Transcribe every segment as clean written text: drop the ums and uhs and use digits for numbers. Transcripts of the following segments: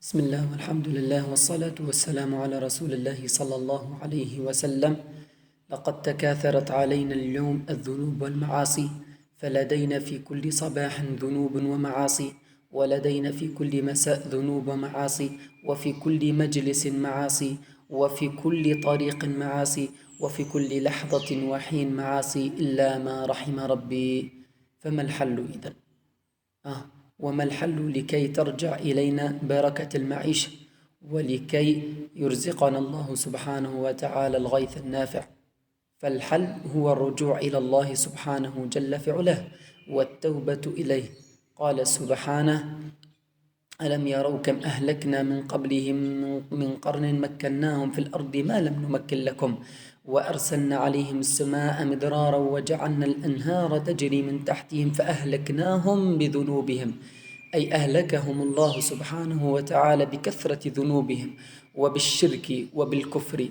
بسم الله والحمد لله والصلاة والسلام على رسول الله صلى الله عليه وسلم. لقد تكاثرت علينا اليوم الذنوب والمعاصي، فلدينا في كل صباح ذنوب ومعاصي، ولدينا في كل مساء ذنوب ومعاصي، وفي كل مجلس معاصي، وفي كل طريق معاصي، وفي كل لحظة وحين معاصي إلا ما رحم ربي. فما الحل إذن؟ وما الحل لكي ترجع إلينا بركة المعيشة، ولكي يرزقنا الله سبحانه وتعالى الغيث النافع؟ فالحل هو الرجوع إلى الله سبحانه جل في علاه والتوبة إليه. قال سبحانه: ألم يروا كم أهلكنا من قبلهم من قرن مكناهم في الأرض ما لم نمكن لكم، وأرسلنا عليهم السماء مدرارا وجعلنا الأنهار تجري من تحتهم فأهلكناهم بذنوبهم، أي أهلكهم الله سبحانه وتعالى بكثرة ذنوبهم وبالشرك وبالكفر،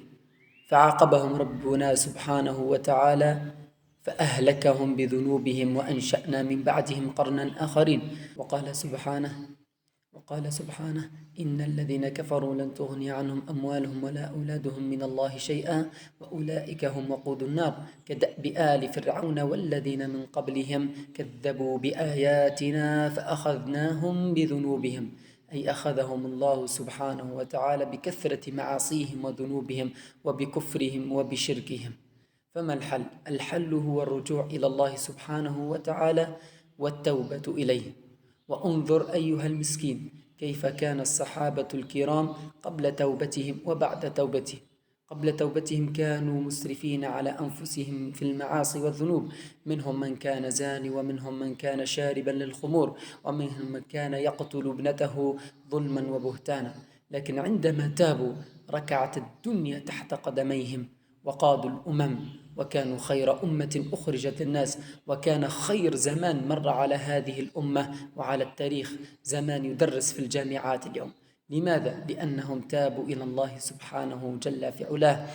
فعاقبهم ربنا سبحانه وتعالى فأهلكهم بذنوبهم وأنشأنا من بعدهم قرنا آخرين. وقال سبحانه: إن الذين كفروا لن تغني عنهم أموالهم ولا أولادهم من الله شيئا وأولئك هم وقود النار، كدأب آل فرعون والذين من قبلهم كذبوا بآياتنا فأخذناهم بذنوبهم، أي أخذهم الله سبحانه وتعالى بكثرة معاصيهم وذنوبهم وبكفرهم وبشركهم. فما الحل؟ الحل هو الرجوع إلى الله سبحانه وتعالى والتوبة إليه. وانظر أيها المسكين كيف كان الصحابة الكرام قبل توبتهم وبعد توبتهم. قبل توبتهم كانوا مسرفين على أنفسهم في المعاصي والذنوب، منهم من كان زاني، ومنهم من كان شاربا للخمور، ومنهم من كان يقتل ابنته ظلما وبهتانا، لكن عندما تابوا ركعت الدنيا تحت قدميهم وقادوا الأمم، وكانوا خير أمة أخرجت الناس، وكان خير زمان مر على هذه الأمة وعلى التاريخ زمان يدرس في الجامعات اليوم. لماذا؟ لأنهم تابوا إلى الله سبحانه جل في علاه،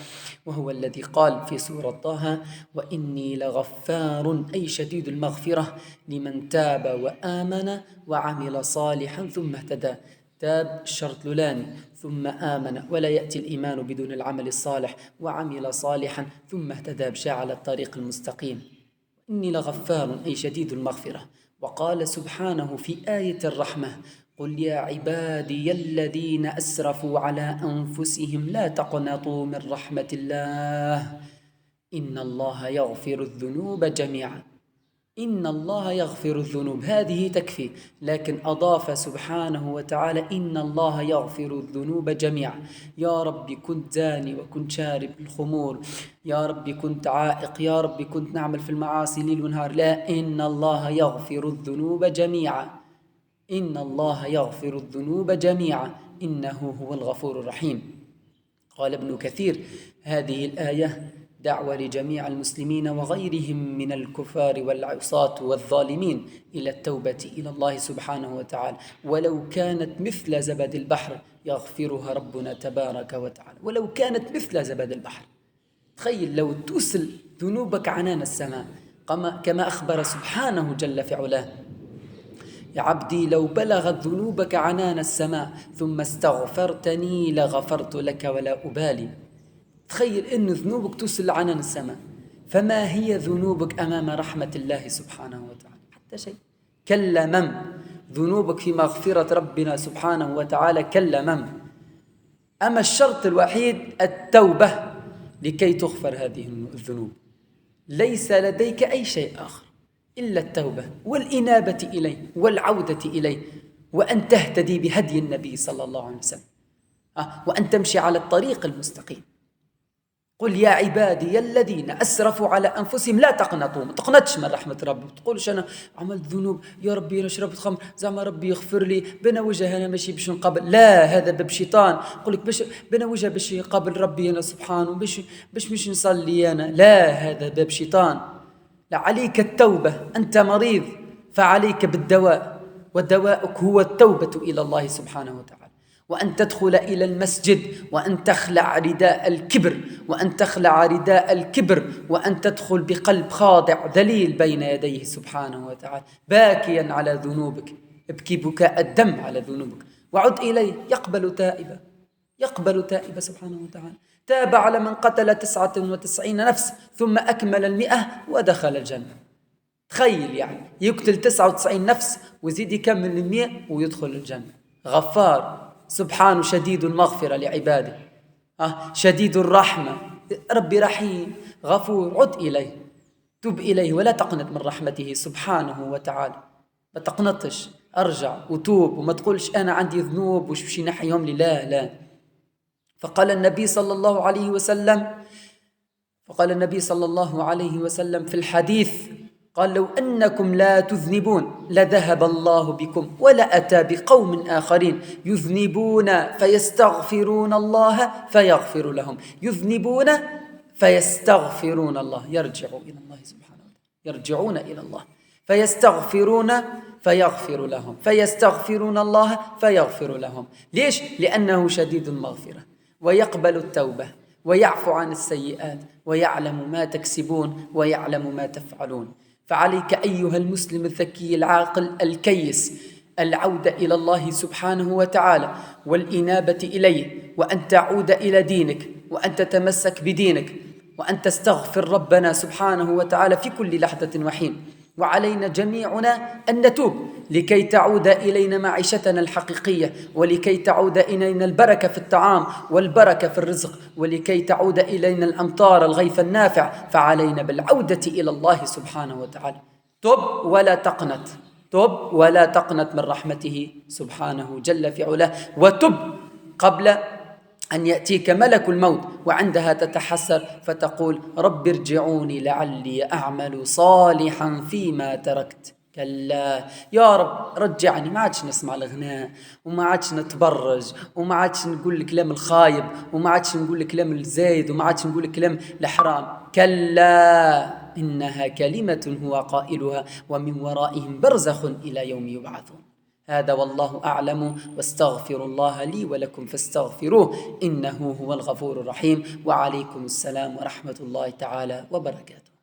وهو الذي قال في سورة طه: وإني لغفار، أي شديد المغفرة لمن تاب وآمن وعمل صالحا ثم اهتدى. تاب شرط لولاني، ثم آمن، ولا يأتي الإيمان بدون العمل الصالح، وعمل صالحا ثم اهتدى مشى على الطريق المستقيم. إني لغفار أي شديد المغفرة. وقال سبحانه في آية الرحمة: قل يا عبادي الذين أسرفوا على أنفسهم لا تقنطوا من رحمة الله إن الله يغفر الذنوب جميعا. إن الله يغفر الذنوب هذه تكفي، لكن أضاف سبحانه وتعالى: إن الله يغفر الذنوب جميعا. يا ربي كنت زاني وكنت شارب الخمور، يا ربي كنت عائق، يا ربي كنت نعمل في المعاصي ليل ونهار، لا، إن الله يغفر الذنوب جميعا. إن الله يغفر الذنوب جميعا إنه هو الغفور الرحيم. قال ابن كثير: هذه الآية دعوة لجميع المسلمين وغيرهم من الكفار والعصاة والظالمين إلى التوبة إلى الله سبحانه وتعالى، ولو كانت مثل زبد البحر يغفرها ربنا تبارك وتعالى، ولو كانت مثل زبد البحر. تخيل لو توصل ذنوبك عنان السماء، كما أخبر سبحانه جل في علاه: يا عبدي لو بلغت ذنوبك عنان السماء ثم استغفرتني لغفرت لك ولا أبالي. تخيل أن ذنوبك توصل لعنان السماء، فما هي ذنوبك أمام رحمة الله سبحانه وتعالى؟ حتى شيء. كاللمم ذنوبك في مغفرة ربنا سبحانه وتعالى كاللمم. أما الشرط الوحيد التوبة لكي تغفر هذه الذنوب. ليس لديك أي شيء آخر إلا التوبة والإنابة إليه والعودة إليه، وأن تهتدي بهدي النبي صلى الله عليه وسلم، وأن تمشي على الطريق المستقيم. قل يا عبادي الذين أسرفوا على أنفسهم لا تقنطوا، ما تقنطش من رحمة ربي، تقولش أنا عملت ذنوب يا ربي أنا شربت خمر زعما ربي يغفر لي بنا وجه أنا ماشي باش نقابل، لا، هذا باب شيطان. قولك باش بنا وجه باش يقابل ربي أنا سبحانه، باش مش نصلي أنا، لا، هذا باب شيطان. لا، عليك التوبة، أنت مريض فعليك بالدواء، ودواءك هو التوبة إلى الله سبحانه وتعالى، وأن تدخل إلى المسجد وأن تخلع رداء الكبر، وأن تخلع رداء الكبر، وأن تدخل بقلب خاضع ذليل بين يديه سبحانه وتعالى، باكيا على ذنوبك، ابكي بكاء الدم على ذنوبك، وعد إليه يقبل تائبة سبحانه وتعالى. تاب على من قتل 99 نفس ثم أكمل 100 ودخل الجنة. تخيل يعني يقتل 99 نفس ويزيد يكمل 100 ويدخل الجنة. غفار سبحانه، شديد المغفرة لعباده، شديد الرحمة، ربي رحيم غفور. عد إليه، تب إليه ولا تقنط من رحمته سبحانه وتعالى. ما تقنطش، أرجع وتوب وما تقولش أنا عندي ذنوب وش بشي نحيهم لي، لا. فقال النبي صلى الله عليه وسلم في الحديث، قال لو أنكم لا تذنبون لذهب الله بكم ولأتى بقوم آخرين يذنبون فيستغفرون الله فيغفر لهم، يذنبون فيستغفرون الله، يرجعون إلى الله سبحانه وتعالى، يرجعون إلى الله فيستغفرون فيغفر لهم، فيستغفرون الله فيغفر لهم. ليش؟ لأنه شديد المغفرة ويقبل التوبة ويعفو عن السيئات ويعلم ما تكسبون ويعلم ما تفعلون. فعليك أيها المسلم الذكي العاقل الكيس العودة إلى الله سبحانه وتعالى والإنابة إليه، وأن تعود إلى دينك، وأن تتمسك بدينك، وأن تستغفر ربنا سبحانه وتعالى في كل لحظة وحين. وعلينا جميعنا أن نتوب لكي تعود إلينا معيشتنا الحقيقية، ولكي تعود إلينا البركة في الطعام والبركة في الرزق، ولكي تعود إلينا الأمطار الغيث النافع. فعلينا بالعودة إلى الله سبحانه وتعالى. تب ولا تقنط من رحمته سبحانه جل في علاه، وتب قبل أن يأتيك ملك الموت، وعندها تتحسر فتقول رب ارجعوني لعلي أعمل صالحا فيما تركت. كلا يا رب رجعني. ما عادش نسمع الغناء، وما عادش نتبرج، وما عادش نقول الكلام الخايب، وما عادش نقول الكلام الزايد، وما عادش نقول الكلام الحرام. كلا إنها كلمة هو قائلها ومن ورائهم برزخ إلى يوم يبعثون. هذا والله أعلم، واستغفر الله لي ولكم فاستغفروه إنه هو الغفور الرحيم. وعليكم السلام ورحمة الله تعالى وبركاته.